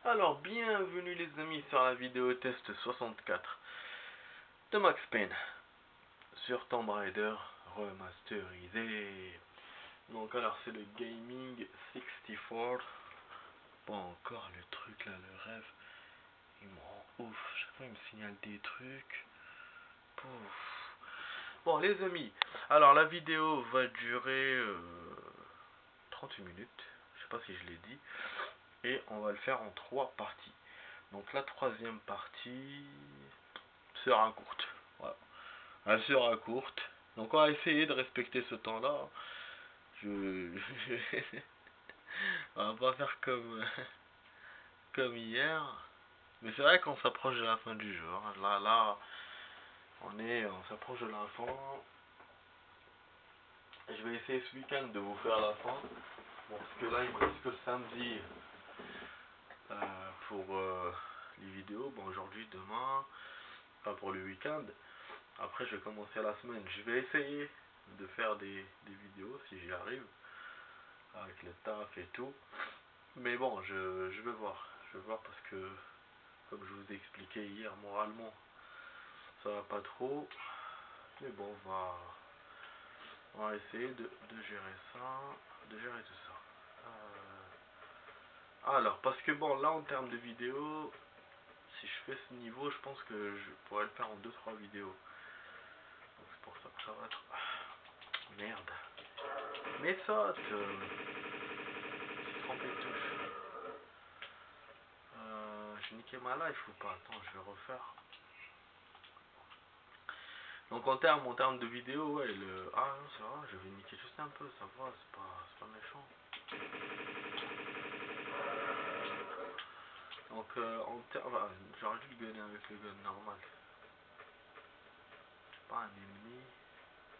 Alors, bienvenue les amis sur la vidéo test 64 de Max Payne sur Tomb Raider remasterisé. Donc alors c'est le Gaming 64. Pas encore le truc là, le rêve. Il me rend ouf, chaque fois il me signale des trucs. Pouf. Bon les amis, alors la vidéo va durer 38 minutes. Je sais pas si je l'ai dit. Et on va le faire en 3 parties. Donc la troisième partie sera courte. Voilà. Elle sera courte. Donc on va essayer de respecter ce temps-là. On va pas faire comme hier. Mais c'est vrai qu'on s'approche de la fin du jeu. Là, on s'approche de la fin. Et je vais essayer ce week-end de vous faire la fin. Bon, parce que là, il me reste que le samedi pour les vidéos. Bon, aujourd'hui, demain, enfin pour le week-end. Après, je vais commencer la semaine. Je vais essayer de faire des vidéos si j'y arrive. Avec le taf et tout. Mais bon, je vais voir. Je vais voir parce que, comme je vous ai expliqué hier, moralement, ça va pas trop. Mais bon, on va essayer de gérer ça. De gérer tout ça. Alors, parce que bon, là, en termes de vidéos, si je fais ce niveau, je pense que je pourrais le faire en 2-3 vidéos. Donc c'est pour ça que ça va être... Merde. Mais ça, j'ai trompé de touche. J'ai niqué ma life ou pas? Attends, je vais refaire. Donc en termes de vidéo, ouais, ah non, ça va, je vais niquer juste un peu, ça va, c'est pas méchant. Donc en termes, j'aurais dû le gunner avec le gun normal. C'est pas un ennemi,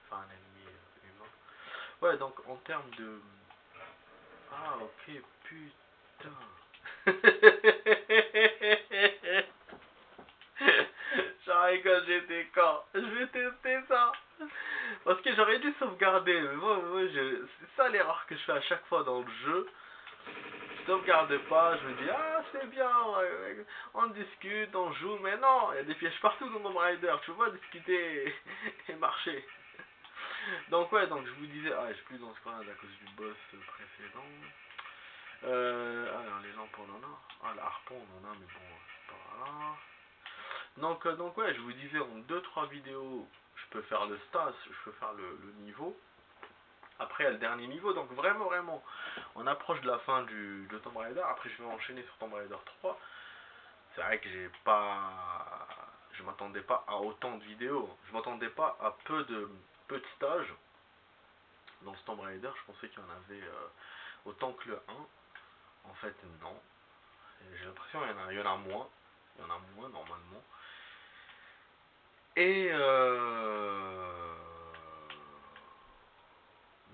enfin un ennemi humain. Ouais, donc en termes de... Ah ok, putain. J'en rigole, j'étais con. Je vais tester ça. Parce que j'aurais dû sauvegarder. Mais moi c'est ça l'erreur que je fais à chaque fois dans le jeu. Je sauvegarde pas, je me dis, ah c'est bien, on discute, on joue. Mais non, il y a des pièges partout dans Tomb Raider. Tu peux pas discuter et marcher. Donc ouais, donc je vous disais, ah je suis plus dans ce coin à cause du boss précédent. Alors les lampes on en a. Ah la harpon on en a, mais bon, c'est pas là. Donc ouais, je vous disais en 2-3 vidéos, je peux faire le stas, je peux faire le niveau. Après, il y a le dernier niveau, donc vraiment, on approche de la fin de Tomb Raider. Après, je vais enchaîner sur Tomb Raider 3. C'est vrai que je m'attendais pas à autant de vidéos. Je m'attendais pas à peu de stages dans ce Tomb Raider. Je pensais qu'il y en avait autant que le 1. En fait, non. J'ai l'impression qu'il y en a moins. Il y en a moins, normalement. Et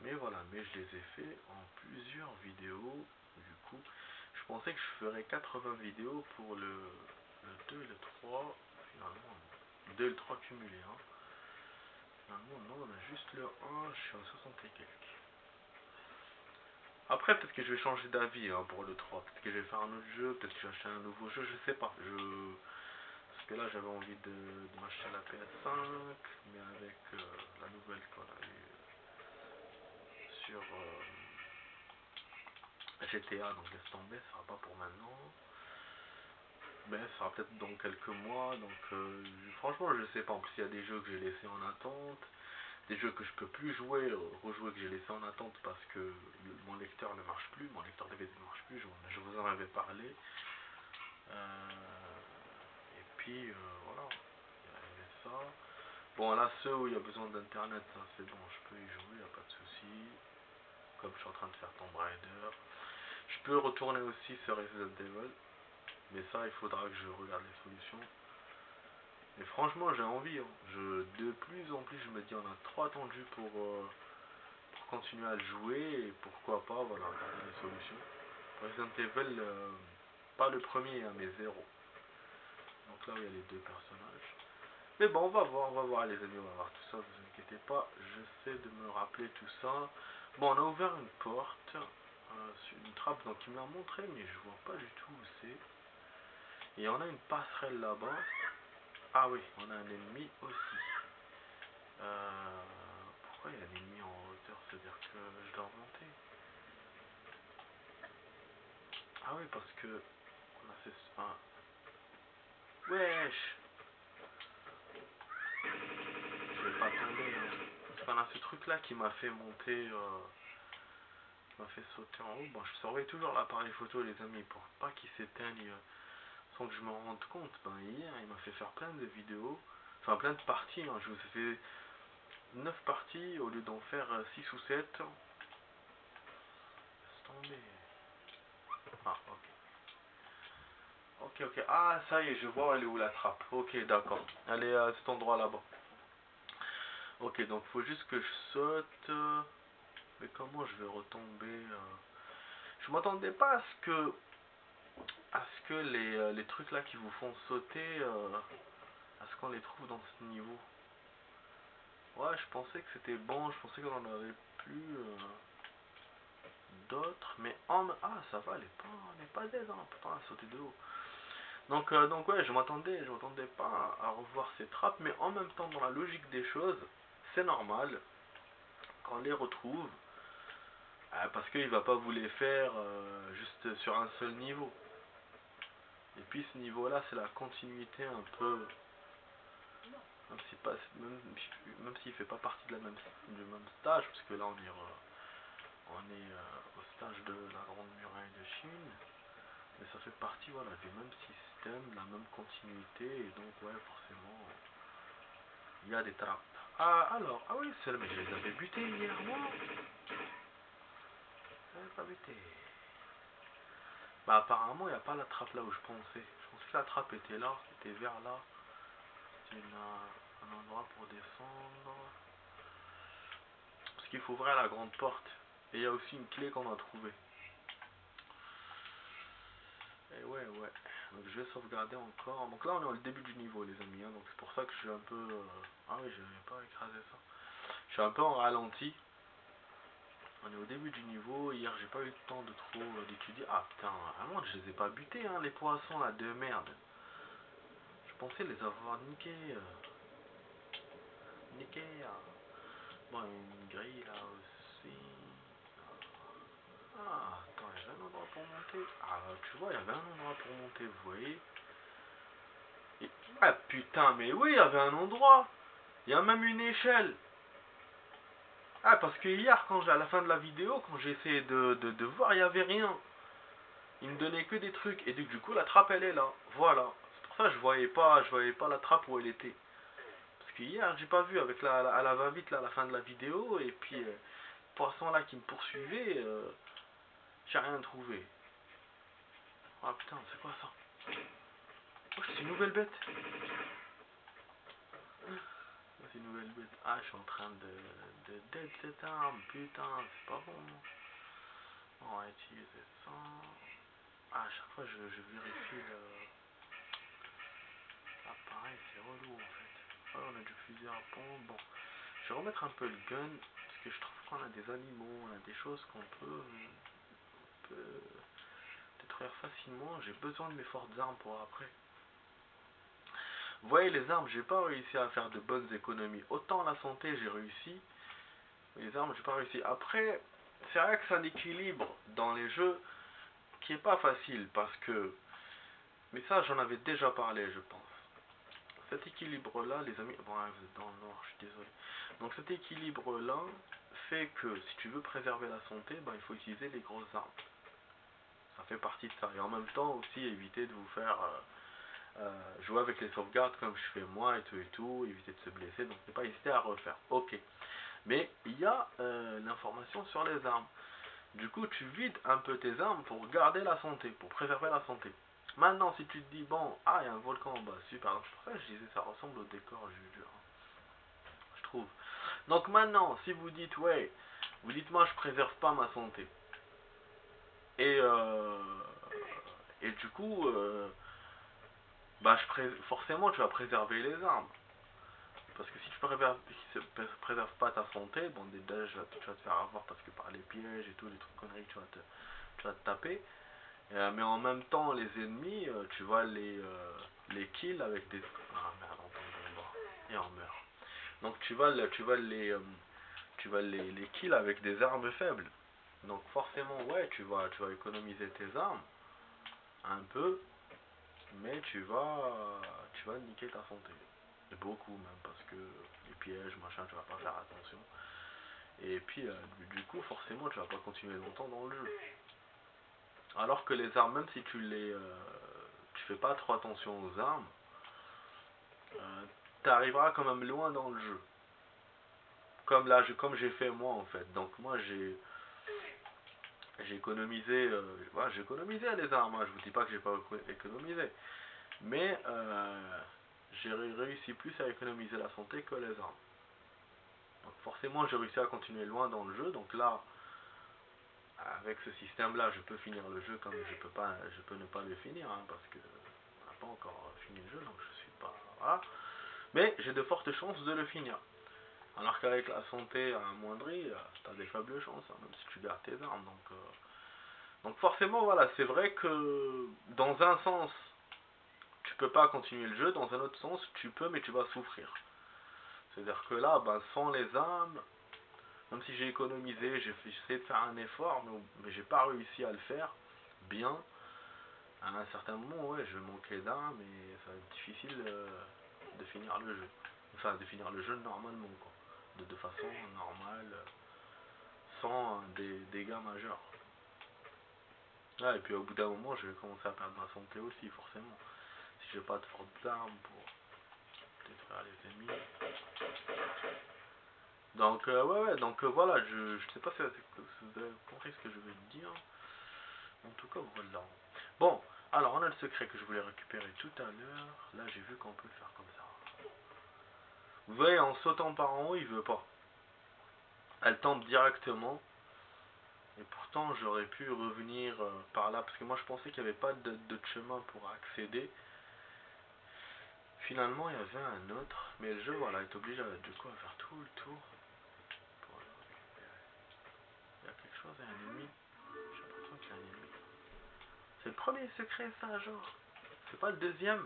mais voilà, mais je les ai fait en plusieurs vidéos. Du coup, je pensais que je ferais 80 vidéos pour le 2 et le 3. Finalement, non. Le 2 et le 3 cumulés. Hein. Finalement, non, on a juste le 1, je suis à 60 et quelques. Après, peut-être que je vais changer d'avis hein, pour le 3. Peut-être que je vais faire un autre jeu, peut-être que je vais acheter un nouveau jeu, je sais pas. Parce que là, j'avais envie de m'acheter la PS5, mais avec la nouvelle qu'on a eu sur GTA, donc laisse tomber, ça sera pas pour maintenant. Mais ça sera peut-être dans quelques mois, donc franchement je sais pas, en plus il y a des jeux que j'ai laissés en attente, des jeux que je peux plus jouer, rejouer que j'ai laissé en attente parce que mon lecteur ne marche plus, mon lecteur DVD ne marche plus, je vous en avais parlé. Et puis voilà, il y avait ça. Bon là ceux où il y a besoin d'internet, ça c'est bon, je peux y jouer, y a pas de souci. Comme je suis en train de faire Tomb Raider. Je peux retourner aussi sur Resident Evil. Mais ça, il faudra que je regarde les solutions. Mais franchement, j'ai envie. Hein. De plus en plus, je me dis, on a trop attendu pour continuer à le jouer. Et pourquoi pas, voilà, regarder les solutions. Resident Evil, pas le premier, hein, mais 0. Donc là, il y a les deux personnages. Mais bon, on va voir les amis, on va voir tout ça, vous inquiétez pas. J'essaie de me rappeler tout ça. Bon, on a ouvert une porte, une trappe, donc il me l'a montré, mais je vois pas du tout où c'est. Et on a une passerelle là-bas. Ah oui, on a un ennemi aussi. Pourquoi il y a un ennemi en hauteur? C'est-à-dire que je dois remonter. Ah oui, parce que on a ces... Ah. Wesh! Je vais pas tomber, hein. Parce qu'on a ce truc là qui m'a fait monter, m'a fait sauter en haut. Bon, je surveille toujours l'appareil photo, les amis, pour pas qu'il s'éteigne sans que je me rende compte. Ben, hier, il m'a fait faire plein de vidéos, enfin plein de parties, hein. Je vous ai fait 9 parties au lieu d'en faire 6 ou 7. Laisse tomber. Ah, ok. Ok, ok. Ah, ça y est, je vois elle est où la trappe. Ok, d'accord. Elle est à cet endroit là-bas. Ok, donc faut juste que je saute. Mais comment je vais retomber Je m'attendais pas à ce que les trucs là qui vous font sauter, à ce qu'on les trouve dans ce niveau. Ouais, je pensais que c'était bon, je pensais qu'on en avait plus d'autres, mais ah ça va, elle est pas dead, hein, putain, elle a sauté de haut. Donc ouais, je m'attendais pas à revoir ces trappes, mais en même temps, dans la logique des choses, c'est normal qu'on les retrouve, parce qu'il va pas vous les faire juste sur un seul niveau. Et puis ce niveau-là, c'est la continuité un peu, même si pas, même s'il fait pas partie de du même stage, parce que là on est au stage de la Grande Muraille de Chine, mais ça fait partie, voilà, du même système, de la même continuité, et donc ouais, forcément, il y a des trappes. Ah alors, ah oui, mais je les avais butés hier, moi. Je les avais pas butés. Bah apparemment, il n'y a pas la trappe là où je pensais. Je pensais que la trappe était là, était vers là. C'était un endroit pour descendre. Parce qu'il faut ouvrir la grande porte. Et il y a aussi une clé qu'on a trouvée. Et ouais. Donc je vais sauvegarder encore. Donc là on est au début du niveau les amis. Hein. Donc c'est pour ça que je suis un peu... Ah oui, je n'avais pas écrasé ça. Je suis un peu en ralenti. On est au début du niveau. Hier j'ai pas eu le temps de trop d'étudier. Ah putain, vraiment je les ai pas butés hein, les poissons là de merde. Je pensais les avoir niqués. Niqués. Bon, il y a une grille là aussi. Ah, attends, il y avait un endroit pour monter. Ah, tu vois, il y avait un endroit pour monter, vous voyez. Et... Ah putain, mais oui, il y avait un endroit. Il y a même une échelle. Ah, parce que hier, à la fin de la vidéo, quand j'ai essayé de voir, il n'y avait rien. Il me donnait que des trucs. Et du coup, la trappe, elle est là. Voilà. C'est pour ça que je voyais pas la trappe où elle était. Parce que hier, j'ai pas vu avec à la va-vite, là, à la fin de la vidéo. Et puis, poisson là qui me poursuivait, j'ai rien trouvé. Ah putain, c'est quoi ça? Oh, c'est une nouvelle bête. C'est une nouvelle bête. Ah, je suis en train de dead cette arme. Putain, c'est pas bon. On va utiliser ça. Ah, à chaque fois, je vérifie le... Ah, pareil, c'est relou en fait. Ah, on a du fusil à pompe. Bon, je vais remettre un peu le gun. Parce que je trouve qu'on a des animaux, on a des choses qu'on peut détruire facilement. J'ai besoin de mes fortes armes pour après. Vous voyez, les armes, j'ai pas réussi à faire de bonnes économies. Autant la santé, j'ai réussi. Mais les armes, j'ai pas réussi. Après, c'est vrai que c'est un équilibre dans les jeux qui est pas facile parce que... Mais ça, j'en avais déjà parlé, je pense. Cet équilibre-là, les amis... Bon, vous êtes dans le nord, je suis désolé. Donc cet équilibre-là fait que si tu veux préserver la santé, ben, il faut utiliser les grosses armes. Ça fait partie de ça. Et en même temps aussi, éviter de vous faire... jouer avec les sauvegardes comme je fais moi et tout, éviter de se blesser, donc ne pas hésiter à refaire. Ok. Mais il y a l'information sur les armes. Du coup, tu vides un peu tes armes pour garder la santé, pour préserver la santé. Maintenant, si tu te dis, bon, ah, il y a un volcan en bas, super. Donc, c'est pour ça que je disais, ça ressemble au décor, je trouve. Donc maintenant, si vous dites, ouais, vous dites, moi, je préserve pas ma santé. Et, et du coup, bah, forcément, tu vas préserver les armes. Parce que si tu préserves pas ta santé, bon, déjà, tu vas te faire avoir parce que par les pièges et tout, les trucs conneries, tu vas te taper. Mais en même temps, les ennemis, tu vas les kills avec des... Ah merde, on tombe en bas. Et on meurt. Donc tu vas les kills avec des armes faibles. Donc forcément, ouais, tu vas économiser tes armes un peu, mais tu vas niquer ta santé. Et beaucoup même, parce que les pièges, machin, tu vas pas faire attention. Et puis, du coup, forcément, tu vas pas continuer longtemps dans le jeu. Alors que les armes, même si tu fais pas trop attention aux armes, tu arriveras quand même loin dans le jeu. Comme là, comme j'ai fait moi en fait. Donc moi j'ai économisé, voilà, j'ai économisé les armes. Hein. Je vous dis pas que j'ai pas économisé, mais j'ai réussi plus à économiser la santé que les armes. Donc forcément j'ai réussi à continuer loin dans le jeu. Donc là, avec ce système-là, je peux finir le jeu comme je peux ne pas le finir, hein, parce que on n'a pas encore fini le jeu, donc je suis pas, voilà. Mais j'ai de fortes chances de le finir. Alors qu'avec la santé amoindrie, tu as des faibles chances, hein, même si tu gardes tes armes. Donc forcément, voilà, c'est vrai que dans un sens, tu peux pas continuer le jeu, dans un autre sens, tu peux, mais tu vas souffrir. C'est-à-dire que là, ben, sans les armes, même si j'ai économisé, j'ai essayé de faire un effort, mais j'ai pas réussi à le faire bien. À un certain moment, ouais, je manquais d'armes et ça va être difficile de finir le jeu. Enfin, de finir le jeu normalement, quoi. De façon normale, sans des dégâts majeurs. Ah, et puis au bout d'un moment, je vais commencer à perdre ma santé aussi, forcément. Si j'ai pas de fortes armes pour détruire les ennemis. Donc, ouais, ouais, donc voilà, je sais pas si vous avez compris ce que je veux dire. En tout cas, voilà. Bon, alors on a le secret que je voulais récupérer tout à l'heure. Là, j'ai vu qu'on peut le faire comme ça. Vous voyez, en sautant par en haut, il veut pas. Elle tombe directement. Et pourtant, j'aurais pu revenir par là, parce que moi, je pensais qu'il n'y avait pas de chemin pour accéder. Finalement, il y avait un autre, mais le jeu, voilà, est obligé du coup à faire tout le tour pour le récupérer. Il y a quelque chose, il y a un ennemi. J'ai l'impression qu'il y a un ennemi. C'est le premier secret, ça, genre. C'est pas le deuxième.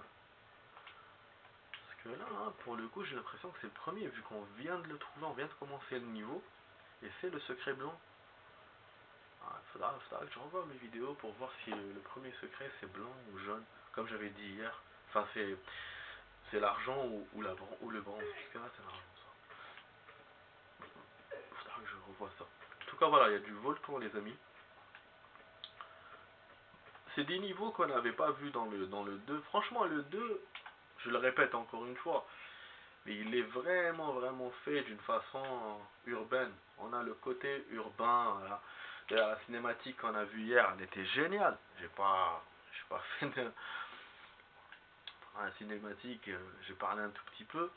Parce que là, hein, pour le coup, j'ai l'impression que c'est le premier, vu qu'on vient de le trouver, on vient de commencer le niveau. Et c'est le secret blanc. Ah, faudra que je revoie mes vidéos pour voir si le premier secret c'est blanc ou jaune, comme j'avais dit hier. Enfin, c'est l'argent ou le bronze. Parce que là, c'est l'argent, ça. Faudra que je revoie ça. En tout cas, voilà, il y a du volcan, les amis. C'est des niveaux qu'on n'avait pas vu dans le 2. Franchement, le 2, je le répète encore une fois, mais il est vraiment, vraiment fait d'une façon urbaine. On a le côté urbain, voilà. La cinématique qu'on a vue hier, elle était géniale. J'ai pas fait de la cinématique, j'ai parlé un tout petit peu.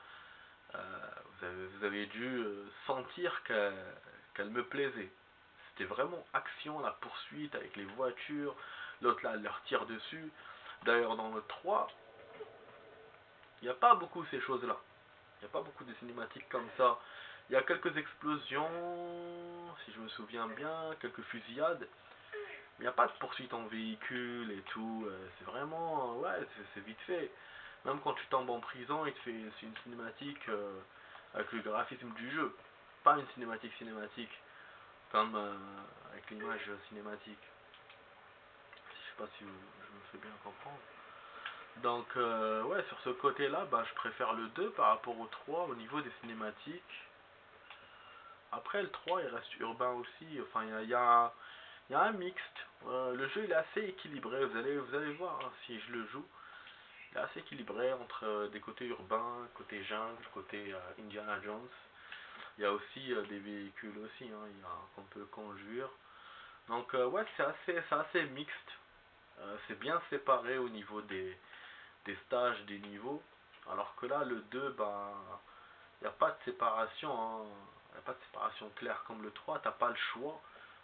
Vous avez dû sentir qu'elle me plaisait. C'était vraiment action, la poursuite avec les voitures, l'autre là, elle leur tire dessus. D'ailleurs, dans le 3, il n'y a pas beaucoup ces choses-là. Il n'y a pas beaucoup de cinématiques comme ça. Il y a quelques explosions, si je me souviens bien, quelques fusillades. Il n'y a pas de poursuite en véhicule et tout. C'est vraiment, ouais, c'est vite fait. Même quand tu tombes en prison, c'est une cinématique avec le graphisme du jeu. Pas une cinématique comme avec l'image cinématique. Je sais pas si je me fais bien comprendre. Donc, ouais, sur ce côté-là, bah, je préfère le 2 par rapport au 3 au niveau des cinématiques. Après, le 3 il reste urbain aussi. Enfin, il y a un mixte. Le jeu il est assez équilibré. Vous allez voir hein, si je le joue. Il est assez équilibré entre des côtés urbains, côté jungle, côté Indiana Jones. Il y a aussi des véhicules aussi, hein, qu'on peut conduire. Donc ouais, c'est assez mixte. C'est bien séparé au niveau des stages, des niveaux. Alors que là, le 2, ben, il n'y a pas de séparation. Hein. Il n'y a pas de séparation claire comme le 3. T'as pas le choix.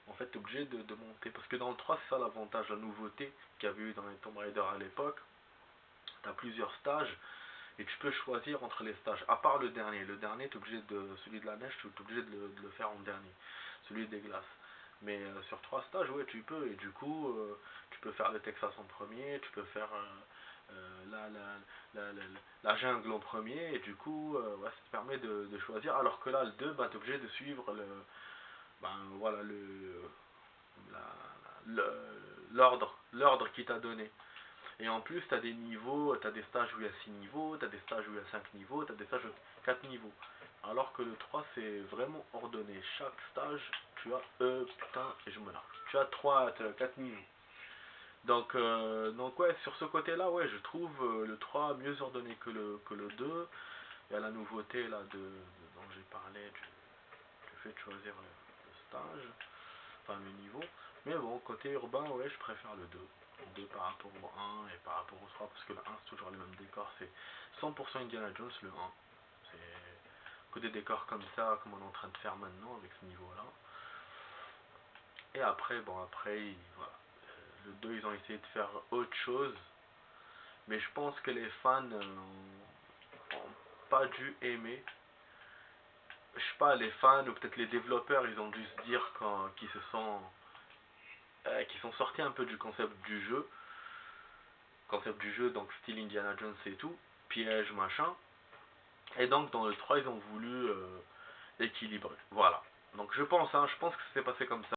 En fait, tu es obligé de monter. Parce que dans le 3, c'est ça l'avantage, la nouveauté qu'il y avait eu dans les Tomb Raider à l'époque. Tu as plusieurs stages. Et tu peux choisir entre les stages. À part le dernier. Le dernier, celui de la neige, tu es obligé de le faire en dernier. Celui des glaces. Mais sur 3 stages, ouais, tu peux. Et du coup, tu peux faire le Texas en premier, tu peux faire la jungle en premier. Et du coup, ouais, ça te permet de choisir. Alors que là, le 2, bah, tu es obligé de suivre ben, voilà, l'ordre qu'il t'a donné. Et en plus, tu as des niveaux, tu as des stages où il y a 6 niveaux, tu as des stages où il y a 5 niveaux, tu as des stages où 4 niveaux. Alors que le 3 c'est vraiment ordonné. Chaque stage, tu as, putain, et je me largue. Tu as 4 niveaux. Donc ouais, sur ce côté-là, ouais, je trouve le 3 mieux ordonné que le 2. Il y a la nouveauté là dont j'ai parlé, du fait de choisir le stage, enfin le niveau. Mais bon, côté urbain, ouais, je préfère le 2. Le 2 par rapport au 1 et par rapport au 3, parce que le 1 c'est toujours les mêmes décors, c'est 100% Indiana Jones le 1. C'est que des décors comme ça, comme on est en train de faire maintenant avec ce niveau-là. Et après, bon, après, voilà. Le 2, ils ont essayé de faire autre chose, mais je pense que les fans ont pas dû aimer. Je sais pas, les fans ou peut-être les développeurs, ils ont dû se dire qu'ils sont sortis un peu du concept du jeu, donc style Indiana Jones et tout, piège, machin. Et donc dans le 3, ils ont voulu équilibrer. Voilà. Donc je pense que ça s'est passé comme ça.